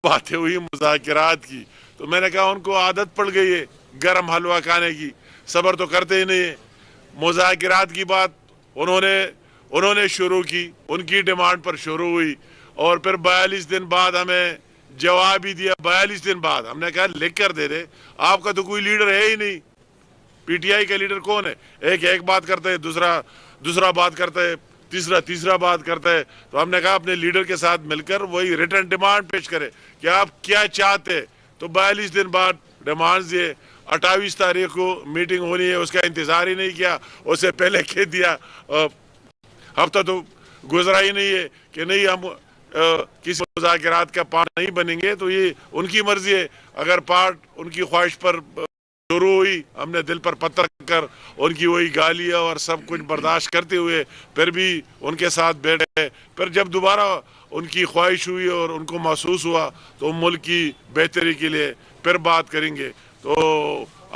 باتیں ہوئی مذاکرات کی، تو میں نے کہا ان کو عادت پڑ گئی ہے گرم حلوہ کھانے کی، صبر تو کرتے ہی نہیں ہے۔ مذاکرات کی بات انہوں نے شروع کی، ان کی ڈیمانڈ پر شروع ہوئی، اور پھر 42 دن بعد ہمیں جواب ہی دیا۔ 42 دن بعد ہم نے کہا لکھ کر دے دے، آپ کا تو کوئی لیڈر ہے ہی نہیں، پی ٹی آئی کا لیڈر کون ہے؟ ایک بات کرتا ہے، دوسرا بات کرتا ہے، تیسرا بات کرتا ہے۔ تو ہم نے کہا اپنے لیڈر کے ساتھ مل کر وہی ریٹن ڈیمانڈ پیش کرے کہ آپ کیا چاہتے۔ تو 42 دن بعد ڈیمانڈ دیے، 28 تاریخ کو میٹنگ ہونی ہے، اس کا انتظار ہی نہیں کیا، اس سے پہلے کہہ دیا ہفتہ تو گزرا ہی نہیں ہے کہ نہیں ہم کسی مذاکرات کا پارٹ نہیں بنیں گے۔ تو یہ ان کی مرضی ہے، اگر پارٹ ان کی خواہش پر شروع ہوئی، ہم نے دل پر پتھر رکھ کر ان کی وہی گالیاں اور سب کچھ برداشت کرتے ہوئے پھر بھی ان کے ساتھ بیٹھے۔ پھر جب دوبارہ ان کی خواہش ہوئی اور ان کو محسوس ہوا تو ملک کی بہتری کے لیے پھر بات کریں گے۔ تو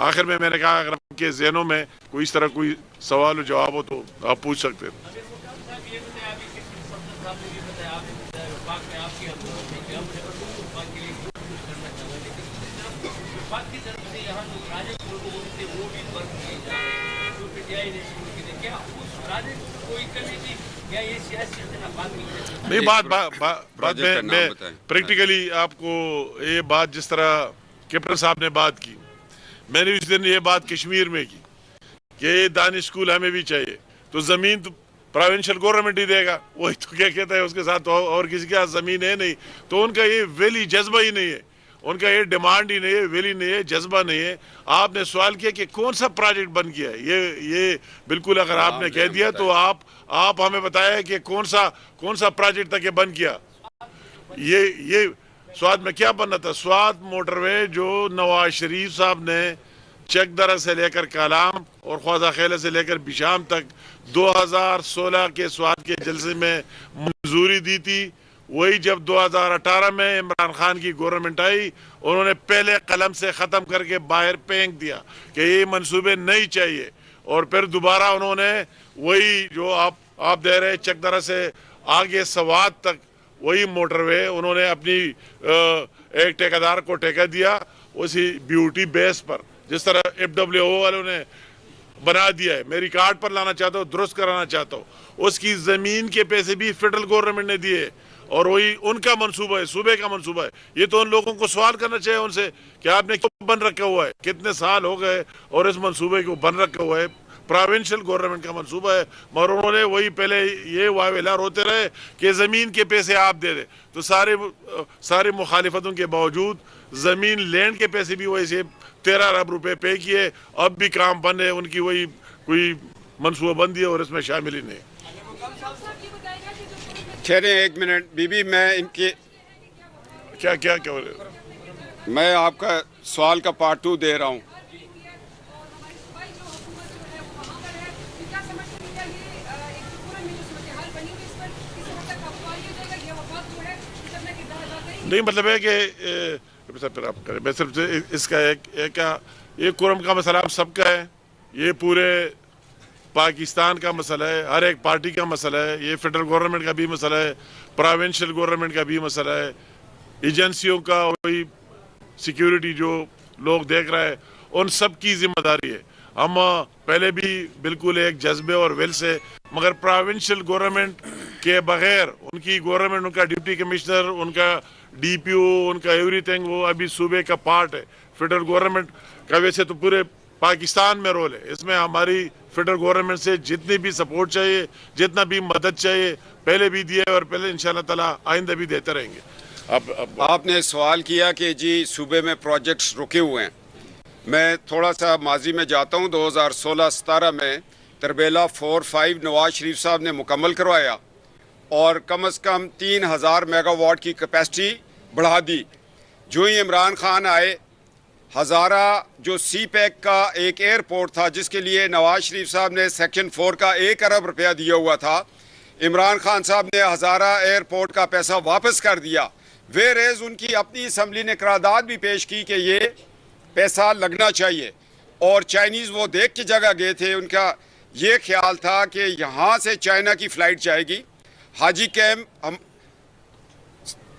آخر میں نے کہا اگر آپ کے ذہنوں میں کوئی اس طرح کوئی سوال و جواب ہو تو آپ پوچھ سکتے ہیں۔ نہیں بات میں پریکٹیکلی آپ کو یہ بات جس طرح کیپٹن صاحب نے بات کی، میں نے اس دن یہ بات کشمیر میں کی کہ یہ دانش اسکول ہمیں بھی چاہیے، تو زمین تو پروونشل گورنمنٹ ہی دے گا، وہی تو کیا کہتا ہے اس کے ساتھ اور کسی کے ہاتھ زمین ہے نہیں۔ تو ان کا یہ ویلی جذبہ ہی نہیں ہے، ان کا یہ ڈیمانڈ ہی نہیں ہے، ویلی نہیں ہے، جذبہ نہیں ہے۔ آپ نے سوال کیا کہ کون سا پروجیکٹ بن گیا ہے، یہ بالکل اگر آپ نے کہہ دیا تو آپ ہمیں بتایا کہ کون سا پروجیکٹ تک یہ بن گیا۔ یہ سوات میں کیا بننا تھا؟ سوات موٹر وے جو نواز شریف صاحب نے چک درہ سے لے کر کالام اور خواجہ خیلہ سے لے کر بشام تک 2016 کے سوات کے جلسے میں منظوری دی تھی، وہی جب 2018 میں عمران خان کی گورنمنٹ آئی انہوں نے پہلے قلم سے ختم کر کے باہر پھینک دیا کہ یہ منصوبے نہیں چاہیے، اور پھر دوبارہ انہوں نے وہی جو آپ دے رہے چک درہ سے آگے سوات تک وہی موٹر وے انہوں نے اپنی ایک ٹھیکیدار کو ٹھیکہ دیا اسی بیوٹی بیس پر، جس طرح ایف ڈبلیو او والوں نے بنا دیا ہے۔ میں ریکارڈ پر لانا چاہتا ہوں، درست کرانا چاہتا ہوں، اس کی زمین کے پیسے بھی فیڈرل گورنمنٹ نے دیے، اور وہی ان کا منصوبہ ہے، صوبے کا منصوبہ ہے۔ یہ تو ان لوگوں کو سوال کرنا چاہیے ان سے کہ آپ نے کیوں بن رکھا ہوا ہے، کتنے سال ہو گئے اور اس منصوبے کو بن رکھا ہوا ہے، پروونشل گورنمنٹ کا منصوبہ ہے، مگر انہوں نے وہی پہلے یہ واویلا روتے رہے کہ زمین کے پیسے آپ دے دیں۔ تو سارے مخالفتوں کے باوجود زمین لینڈ کے پیسے بھی وہی سے 13 ارب روپے پے کیے، اب بھی کام بند ہے، ان کی وہی کوئی منصوبہ بندی ہے اور اس میں شامل ہی نہیں۔ ٹھہریں ایک منٹ بی بی، میں ان کے کیا میں آپ کا سوال کا پارٹ 2 دے رہا ہوں۔ نہیں مطلب ہے کہ پھر آپ کریں، میں صرف اس کا یہ قرم کا مسئلہ آپ سب کا ہے، یہ پورے پاکستان کا مسئلہ ہے، ہر ایک پارٹی کا مسئلہ ہے، یہ فیڈرل گورنمنٹ کا بھی مسئلہ ہے، پروونشل گورنمنٹ کا بھی مسئلہ ہے، ایجنسیوں کا، وہی سیکیورٹی جو لوگ دیکھ رہے ہیں ان سب کی ذمہ داری ہے۔ ہم پہلے بھی بالکل ایک جذبے اور ویل سے، مگر پروونشل گورنمنٹ کے بغیر ان کی گورنمنٹ، ان کا ڈپٹی کمشنر، ان کا ڈی پی او، ان کا ایوری تھنگ وہ ابھی صوبے کا پارٹ ہے۔ فیڈرل گورنمنٹ کا ویسے تو پورے پاکستان میں رول ہے، اس میں ہماری فیڈرل گورنمنٹ سے جتنی بھی سپورٹ چاہیے، جتنا بھی مدد چاہیے، پہلے بھی دیے اور پہلے انشاءاللہ تعالی آئندہ بھی دیتے رہیں گے۔ آپ نے سوال کیا کہ جی صوبے میں پروجیکٹس رکے ہوئے ہیں، میں تھوڑا سا ماضی میں جاتا ہوں۔ 2016-17 میں تربیلا 4-5 نواز شریف صاحب نے مکمل کروایا اور کم از کم 3000 میگا واٹ کی کیپیسٹی بڑھا دی۔ جو ہی عمران خان آئے، ہزارہ جو سی پیک کا ایک ایئرپورٹ تھا جس کے لیے نواز شریف صاحب نے سیکشن 4 کا 1 ارب روپیہ دیا ہوا تھا، عمران خان صاحب نے ہزارہ ایئرپورٹ کا پیسہ واپس کر دیا۔ ویئرز ان کی اپنی اسمبلی نے قرارداد بھی پیش کی کہ یہ پیسہ لگنا چاہیے، اور چائنیز وہ دیکھ کے جگہ گئے تھے، ان کا یہ خیال تھا کہ یہاں سے چائنا کی فلائٹ جائے گی، حاجی کیمپ